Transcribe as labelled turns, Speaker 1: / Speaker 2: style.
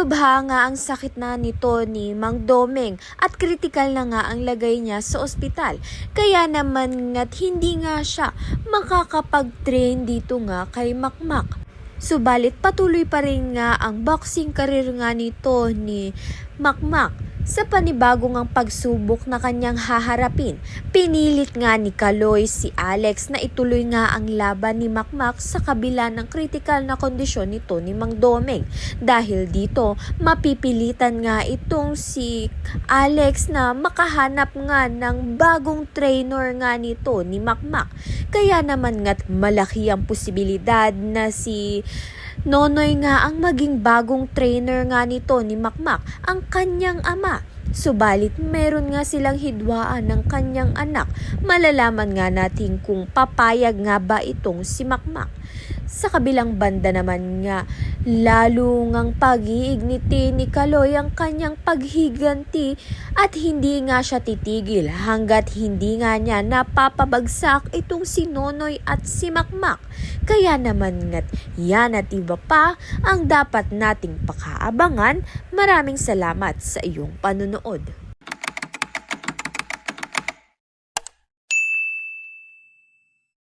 Speaker 1: Lubha nga ang sakit na nito ni Mang Domeng at kritikal na nga ang lagay niya sa ospital. Kaya naman nga't hindi nga siya makakapag-train dito nga kay Makmak. Subalit patuloy pa rin nga ang boxing career nga nito ni Makmak. Sa panibagong ang pagsubok na kanyang haharapin, pinilit nga ni Kaloy si Alex na ituloy nga ang laban ni Makmak sa kabila ng kritikal na kondisyon nito ni Mang Domeng. Dahil dito, mapipilitan nga itong si Alex na makahanap nga ng bagong trainer nga nito ni Makmak. Kaya naman nga't malaki ang posibilidad na si Nonoy nga ang maging bagong trainer nga nito ni Makmak, ang kanyang ama. Subalit meron nga silang hidwaan ng kanyang anak. Malalaman nga natin kung papayag nga ba itong si Makmak. Sa kabilang banda naman nga, lalo ngang pag-iigniti ni Kaloy ang kanyang paghiganti at hindi nga siya titigil hanggat hindi nga niya napapabagsak itong si Nonoy at si Makmak. Kaya naman nga't yan at iba pa ang dapat nating pakaabangan. Maraming salamat sa iyong panunood.